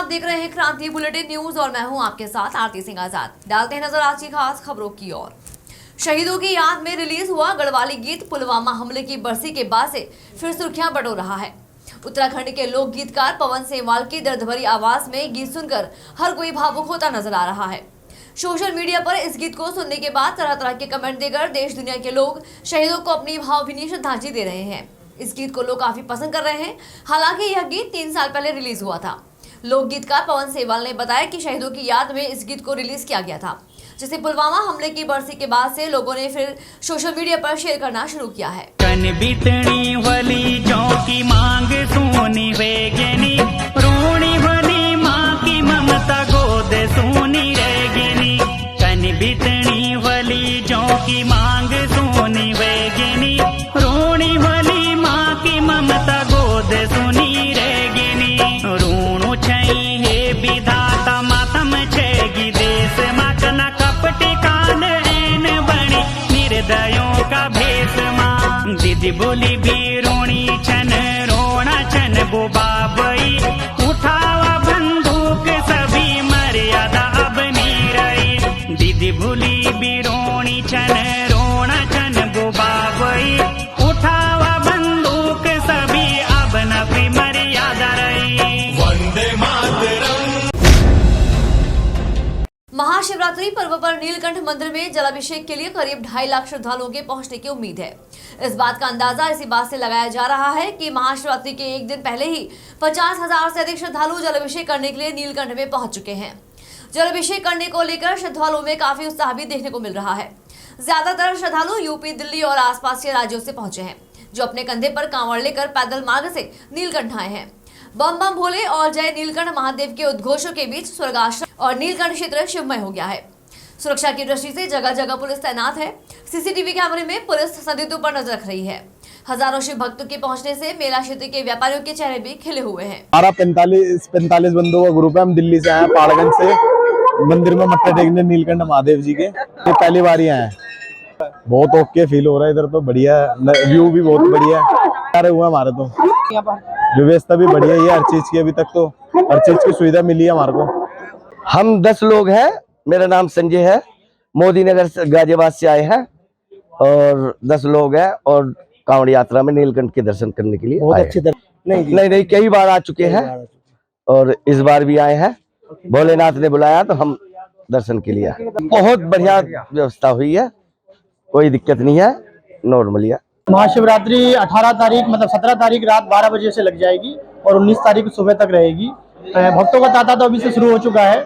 देख रहे हैं क्रांति बुलेटिन न्यूज और मैं हूं आपके साथ आरती सिंह आजाद। डालते हैं नजर आज की खास खबरों की ओर। शहीदों की याद में रिलीज हुआ गढ़वाली गीत पुलवामा हमले की बरसी के बाद से फिर सुर्खियां बटोर रहा है। उत्तराखंड के लोक गीतकार पवन सेमवाल की दर्द भरी आवाज में गीत सुनकर हर कोई भावुक होता नजर आ रहा है। सोशल मीडिया पर इस गीत को सुनने के बाद तरह तरह के कमेंट देकर देश दुनिया के लोग शहीदों को अपनी भावभीनी श्रद्धांजलि दे रहे हैं। इस गीत को लोग काफी पसंद कर रहे हैं। हालांकि यह गीत 3 साल पहले रिलीज हुआ था। लोक गीतकार पवन सेमवाल ने बताया कि शहीदों की याद में इस गीत को रिलीज किया गया था, जिसे पुलवामा हमले की बरसी के बाद से लोगों ने फिर सोशल मीडिया पर शेयर करना शुरू किया है। कन बितनी वाली की मांग सोनी वेगनी रोणी वाली माँ की ममता गोद सोनी रहेगी। कन बितनी वाली की मांग सोनी वेगनी रोणी वाली माँ की ममता गोद सोनी रहेगी। रोणो छई हे विधाता मातम छेगी देश माकना कपटी कान एन बनी निर्दयों का भेष माँ। दीदी बोली भी रोणी छन रोणा छन बुबाबई उठावा बंदूक सभी मर्यादा अब नहीं रही। दीदी बोली भी रोणी छन रोणा छन बुबाबई उठावा बंदूक सभी अब न भी मर्यादा रही। वंदे मातरम। महाशिवरात्रि पर्व पर नीलकंठ मंदिर में जलाभिषेक के लिए करीब 2.5 लाख श्रद्धालुओं के पहुंचने की उम्मीद है। इस बात का अंदाजा इसी बात से लगाया जा रहा है कि महाशिवरात्रि के एक दिन पहले ही 50,000 से अधिक श्रद्धालु जलाभिषेक करने के लिए नीलकंठ में पहुंच चुके हैं। जलाभिषेक करने को लेकर श्रद्धालुओं में काफी उत्साह भी देखने को मिल रहा है। ज्यादातर श्रद्धालु यूपी, दिल्ली और आसपास के राज्यों से पहुंचे हैं, जो अपने कंधे पर कांवड़ लेकर पैदल मार्ग से नीलकंठ आए हैं। बम बम भोले और जय नीलकंठ महादेव के उद्घोषों के बीच स्वर्गाश्रम और नीलकंठ क्षेत्र शिवमय हो गया है। सुरक्षा की दृष्टि से जगह जगह पुलिस तैनात है। सीसीटीवी कैमरे में पुलिस संदिग्धों पर नजर रख रही है। हजारों शिव भक्तों के पहुंचने से मेला क्षेत्र के व्यापारियों के चेहरे भी खिले हुए हैं। हमारा 45 बंदों का ग्रुप है। हम दिल्ली से आए हैं, पहाड़गंज से मंदिर में मत्था टेकने नीलकंठ महादेव जी के। ये पहली बार ही आए हैं। बहुत ओके फील हो रहा है। इधर तो बढ़िया व्यू भी बहुत बढ़िया है। हुआ हमारे तो व्यवस्था भी बढ़िया है हर चीज की। अभी तक तो हर चीज की सुविधा मिली है हमारे को। हम 10 लोग हैं। मेरा नाम संजय है। मोदी नगर से गाजियाबाद से आए हैं और 10 लोग हैं और कांवड़ यात्रा में नीलकंठ के दर्शन करने के लिए बहुत अच्छी तरह नहीं कई बार आ चुके हैं और इस बार भी आए हैं। भोलेनाथ ने बुलाया तो हम दर्शन के लिए। बहुत बढ़िया व्यवस्था हुई है, कोई दिक्कत नहीं है, नॉर्मली है। महाशिवरात्रि 18 तारीख मतलब 17 तारीख रात 12 बजे से लग जाएगी और 19 तारीख सुबह तक रहेगी। भक्तों का तांता तो अभी से शुरू हो चुका है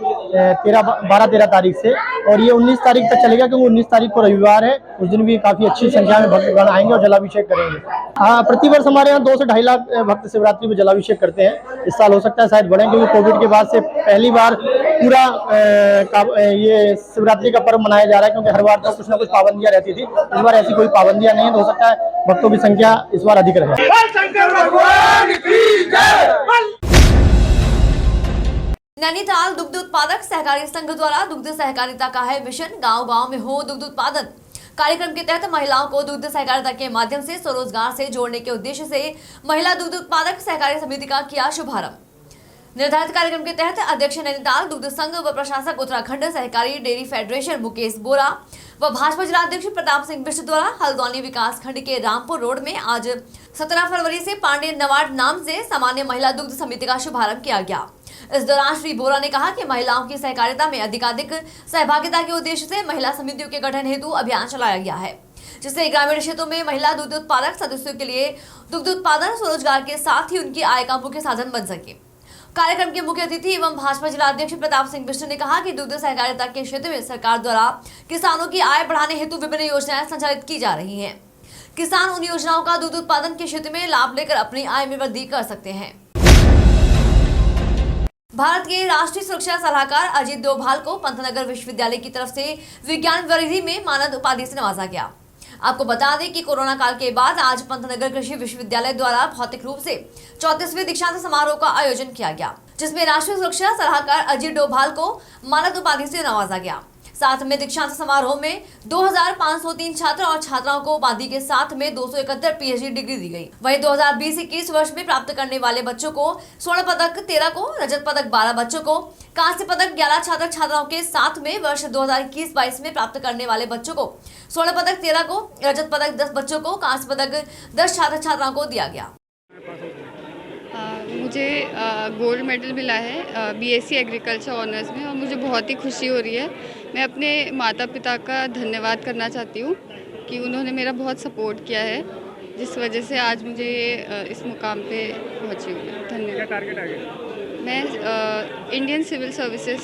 12-13 तारीख से और ये 19 तारीख तक चलेगा, क्योंकि 19 तारीख को रविवार है। उस दिन भी काफी अच्छी संख्या में भक्तगण आएंगे और जलाभिषेक करेंगे। हाँ, प्रतिवर्ष हमारे यहाँ 2 से 2.5 लाख भक्त शिवरात्रि में जलाभिषेक करते हैं। इस साल हो सकता है शायद बढ़े, क्योंकि कोविड के बाद से पहली बार पूरा ये शिवरात्रि का पर्व मनाया जा रहा है, क्योंकि हर बार तो कुछ ना कुछ पाबंदियां रहती थी। इस बार ऐसी कोई पाबंदियां नहीं है, तो हो सकता है भक्तों की संख्या इस बार अधिक रहे। नैनीताल दुग्ध उत्पादक सहकारी संघ द्वारा दुग्ध सहकारिता का है मिशन, गांव गांव में हो दुग्ध उत्पादन। कार्यक्रम के तहत महिलाओं को दुग्ध सहकारिता के माध्यम से स्वरोजगार से जोड़ने के उद्देश्य से महिला दुग्ध उत्पादक सहकारी समिति का किया शुभारंभ। निर्धारित कार्यक्रम के तहत अध्यक्ष नैनीताल दुग्ध संघ व प्रशासक उत्तराखंड सहकारी डेयरी फेडरेशन मुकेश बोरा व भाजपा जिलाध्यक्ष प्रताप सिंह बिष्ट द्वारा हल्द्वानी विकास खंड के रामपुर रोड में आज 17 फरवरी से पांडे नवाड नाम से सामान्य महिला दुग्ध समिति का शुभारंभ किया गया। इस दौरान श्री बोरा ने कहा कि महिलाओं की सहकारिता में अधिकाधिक सहभागिता के उद्देश्य से महिला समितियों के गठन हेतु अभियान चलाया गया है, जिससे ग्रामीण क्षेत्रों में महिला दुग्ध उत्पादक सदस्यों के लिए दुग्ध उत्पादन स्वरोजगार के साथ ही उनकी आय का मुख्य साधन बन सके। कार्यक्रम के मुख्य अतिथि एवं भाजपा जिलाध्यक्ष प्रताप सिंह बिष्ट ने कहा कि दुग्ध सहकारिता के क्षेत्र में सरकार द्वारा किसानों की आय बढ़ाने हेतु विभिन्न योजनाएं संचालित की जा रही हैं। किसान उन योजनाओं का दुग्ध उत्पादन के क्षेत्र में लाभ लेकर अपनी आय में वृद्धि कर सकते हैं। भारत के राष्ट्रीय सुरक्षा सलाहकार अजीत डोभाल को पंतनगर विश्वविद्यालय की तरफ से विज्ञान वरिधि में मानद उपाधि से नवाजा गया। आपको बता दें कि कोरोना काल के बाद आज पंतनगर कृषि विश्वविद्यालय द्वारा भौतिक रूप से 34वें दीक्षांत समारोह का आयोजन किया गया, जिसमें राष्ट्रीय सुरक्षा सलाहकार अजीत डोभाल को मानद उपाधि से नवाजा गया। साथ में दीक्षांत समारोह में 2503 छात्र और छात्राओं को उपाधि के साथ में 271 पीएचडी डिग्री दी गई। वहीं 2020-21 वर्ष में प्राप्त करने वाले बच्चों को स्वर्ण पदक 13 को, रजत पदक 12 बच्चों को, कांस्य पदक 11 छात्र छात्राओं के साथ में वर्ष 2021-22 में प्राप्त करने वाले बच्चों को स्वर्ण पदक 13 को, रजत पदक 10 बच्चों को, कांस्य पदक 10 छात्र छात्राओं को दिया गया। मुझे गोल्ड मेडल मिला है बीएससी एग्रीकल्चर ऑनर्स में और मुझे बहुत ही खुशी हो रही है। मैं अपने माता पिता का धन्यवाद करना चाहती हूँ कि उन्होंने मेरा बहुत सपोर्ट किया है, जिस वजह से आज मुझे इस मुकाम पे पहुँची हूँ। धन्यवाद। क्या टारगेट आगे? मैं इंडियन सिविल सर्विसेज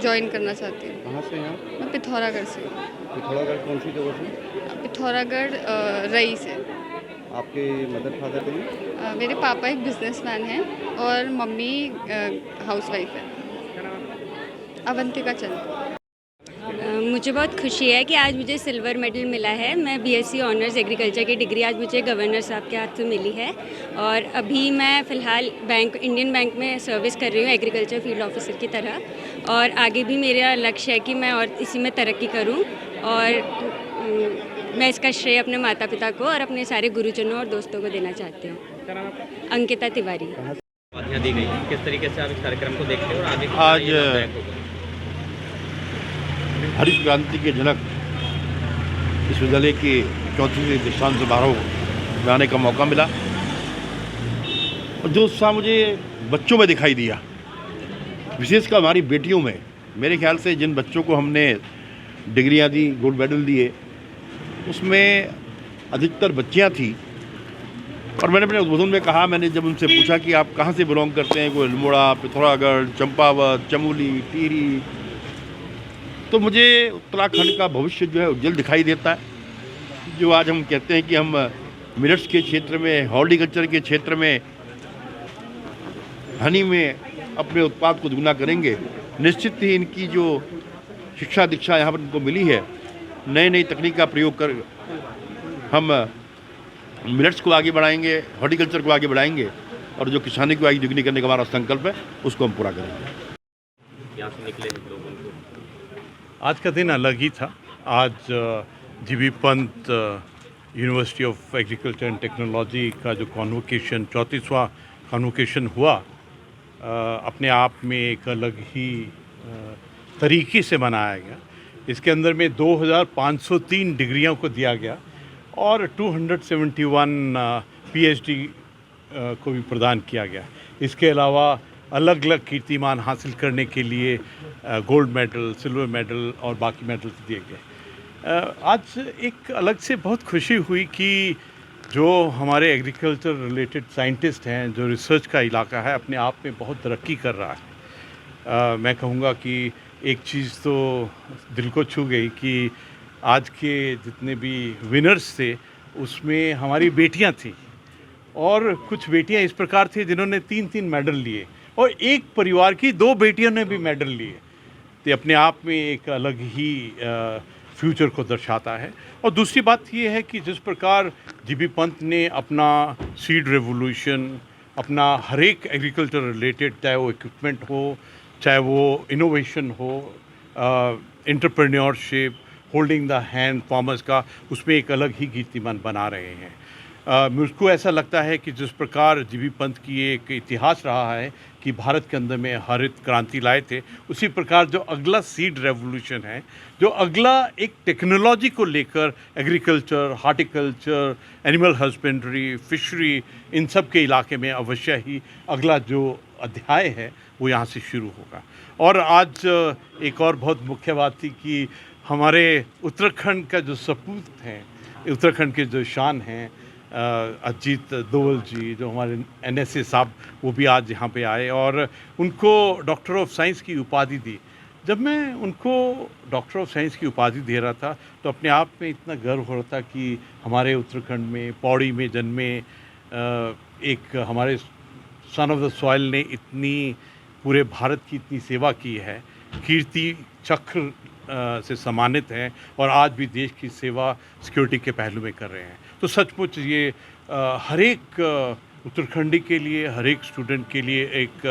ज्वाइन करना चाहती हूँ। कहाँ से हैं? मैं पिथौरागढ़ से हूँ। पिथौरागढ़ कौन सी जगह से? पिथौरागढ़ रई से। आपके मदर फादर कहीं? मेरे पापा एक बिजनेसमैन हैं और मम्मी हाउसवाइफ है। अवंतिका चंद। मुझे बहुत खुशी है कि आज मुझे सिल्वर मेडल मिला है। मैं बीएससी ऑनर्स एग्रीकल्चर की डिग्री आज मुझे गवर्नर साहब के हाथ से मिली है और अभी मैं फ़िलहाल इंडियन बैंक में सर्विस कर रही हूँ एग्रीकल्चर फील्ड ऑफिसर की तरह, और आगे भी मेरा लक्ष्य है कि मैं और इसी में तरक्की करूँ। और मैं इसका श्रेय अपने माता पिता को और अपने सारे गुरुजनों और दोस्तों को देना चाहती हूँ। अंकिता तिवारी। उपाधियां दी गई, किस तरीके से आप इस कार्यक्रम को देखते हैं और आगे आज हरित क्रांति के जनक विश्वविद्यालय के 34वें दीक्षांत समारोह में आने का मौका मिला और जो उत्साह मुझे बच्चों में दिखाई दिया, विशेषकर हमारी बेटियों में। मेरे ख्याल से जिन बच्चों को हमने डिग्रियां दी, गोल्ड मेडल दिए, उसमें अधिकतर बच्चियां थी। और मैंने अपने उद्बोधन में कहा, मैंने जब उनसे पूछा कि आप कहाँ से बिलोंग करते हैं, कोई अल्मोड़ा, पिथौरागढ़, चंपावत, चमोली, टिहरी, तो मुझे उत्तराखंड का भविष्य जो है उज्जवल दिखाई देता है। जो आज हम कहते हैं कि हम मिलेट्स के क्षेत्र में, हॉर्टिकल्चर के क्षेत्र में, हनी में अपने उत्पाद को दुगना करेंगे। निश्चित ही इनकी जो शिक्षा दीक्षा यहाँ पर इनको मिली है, नई नई तकनीक का प्रयोग कर हम मिलेट्स को आगे बढ़ाएंगे, हॉर्टिकल्चर को आगे बढ़ाएंगे और जो किसानी को आगे दुगनी करने का हमारा संकल्प है उसको हम पूरा करेंगे। यहाँ से निकले लोग उनको आज का दिन अलग ही था। आज GB Pant university of agriculture and technology का जो कॉन्वोकेशन 34वां कॉन्वोकेशन हुआ, अपने आप में एक अलग ही तरीके से मनाया गया। इसके अंदर में 2503 डिग्रियों को दिया गया और 271 पीएचडी को भी प्रदान किया गया। इसके अलावा अलग अलग कीर्तिमान हासिल करने के लिए गोल्ड मेडल, सिल्वर मेडल और बाकी मेडल दिए गए। आज एक अलग से बहुत खुशी हुई कि जो हमारे एग्रीकल्चर रिलेटेड साइंटिस्ट हैं, जो रिसर्च का इलाका है, अपने आप में बहुत तरक्की कर रहा है। मैं कहूँगा कि एक चीज़ तो दिल को छू गई कि आज के जितने भी विनर्स थे उसमें हमारी बेटियां थीं और कुछ बेटियां इस प्रकार थी जिन्होंने 3-3 मेडल लिए और एक परिवार की 2 बेटियों ने भी मेडल लिए। तो अपने आप में एक अलग ही फ्यूचर को दर्शाता है। और दूसरी बात ये है कि जिस प्रकार जीबी पंत ने अपना सीड रेवोल्यूशन, अपना हर एक एग्रीकल्चर रिलेटेड, चाहे वो इक्विपमेंट हो, चाहे वो इनोवेशन हो, entrepreneurship, holding the hand farmers का, उसमें एक अलग ही कीर्तिमान बना रहे हैं। मुझको ऐसा लगता है कि जिस प्रकार जीबी पंत की एक इतिहास रहा है कि भारत के अंदर में हरित क्रांति लाए थे, उसी प्रकार जो अगला सीड रेवोल्यूशन है, जो अगला एक टेक्नोलॉजी को लेकर agriculture, horticulture, animal husbandry, fishery, इन सब के इलाके में अवश्य ही अगला जो अध्याय है वो यहाँ से शुरू होगा। और आज एक और बहुत मुख्य बात थी कि हमारे उत्तराखंड का जो सपूत हैं, उत्तराखंड के जो शान हैं, अजीत दोवल जी, जो हमारे एनएसए साहब, वो भी आज यहाँ पे आए और उनको डॉक्टर ऑफ साइंस की उपाधि दी। जब मैं उनको डॉक्टर ऑफ साइंस की उपाधि दे रहा था तो अपने आप में इतना गर्व हो रहा था कि हमारे उत्तराखंड में, पौड़ी में जन्मे एक हमारे सन ऑफ द सॉइल ने इतनी पूरे भारत की इतनी सेवा की है, कीर्ति चक्र से सम्मानित हैं और आज भी देश की सेवा सिक्योरिटी के पहलू में कर रहे हैं। तो सचमुच ये हर एक उत्तराखंडी के लिए, हर एक स्टूडेंट के लिए एक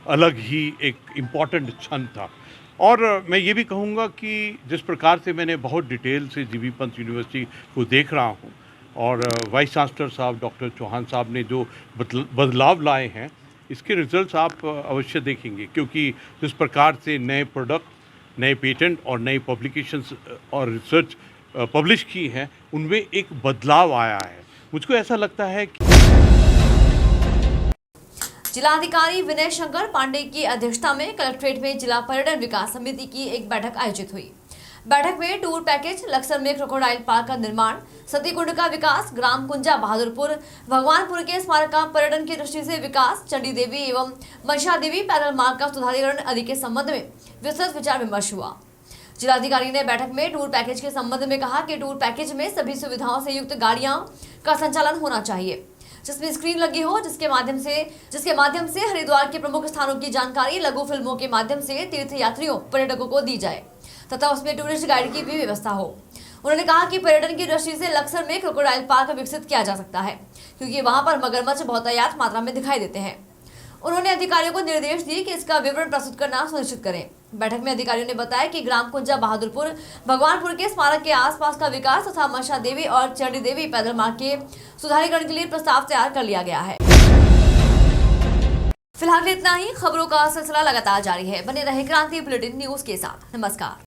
अलग ही एक इम्पॉर्टेंट क्षण था। और मैं ये भी कहूँगा कि जिस प्रकार से मैंने बहुत डिटेल से जीबी पंत यूनिवर्सिटी को देख रहा हूँ और वाइस चांसलर साहब डॉक्टर चौहान साहब ने जो बदलाव लाए हैं, इसके रिजल्ट्स आप अवश्य देखेंगे, क्योंकि जिस प्रकार से नए प्रोडक्ट, नए पेटेंट और नई पब्लिकेशंस और रिसर्च पब्लिश की हैं, उनमें एक बदलाव आया है। मुझको ऐसा लगता है कि जिलाधिकारी विनय शंकर पांडे की अध्यक्षता में कलेक्ट्रेट में जिला पर्यटन विकास समिति की एक बैठक आयोजित हुई। बैठक में टूर पैकेज, लक्सर में क्रोकोडाइल पार्क का निर्माण, सती कुंड का विकास, ग्राम कुंजा बहादुरपुर, भगवानपुर के स्मारक का पर्यटन की दृष्टि से विकास, चंडी देवी एवं मनसा देवी पैदल मार्ग का सुधारीकरण आदि के संबंध में विस्तृत विचार विमर्श हुआ। जिलाधिकारी ने बैठक में टूर पैकेज के संबंध में कहा कि टूर पैकेज में सभी सुविधाओं से युक्त गाड़ियां का संचालन होना चाहिए, जिसमें स्क्रीन लगी हो, जिसके माध्यम से हरिद्वार के प्रमुख स्थानों की जानकारी लघु फिल्मों के माध्यम से तीर्थ यात्रियों पर्यटकों को दी जाए तथा उसमें टूरिस्ट गाइड की भी व्यवस्था हो। उन्होंने कहा कि पर्यटन की दृष्टि से लक्सर में क्रोकोडाइल पार्क विकसित किया जा सकता है, क्योंकि वहां पर मगरमच्छ बहुतायत मात्रा में दिखाई देते हैं। उन्होंने अधिकारियों को निर्देश दिए कि इसका विवरण प्रस्तुत करना सुनिश्चित करें। बैठक में अधिकारियों ने बताया कि ग्राम कुंजा बहादुरपुर, भगवानपुर के स्मारक के आसपास का विकास तथा मनसा देवी और चंडी देवी पैदल मार्ग के सुधारीकरण के लिए प्रस्ताव तैयार कर लिया गया है। फिलहाल इतना ही। खबरों का सिलसिला लगातार जारी है। बने रहे क्रांति बुलेटिन न्यूज के साथ। नमस्कार।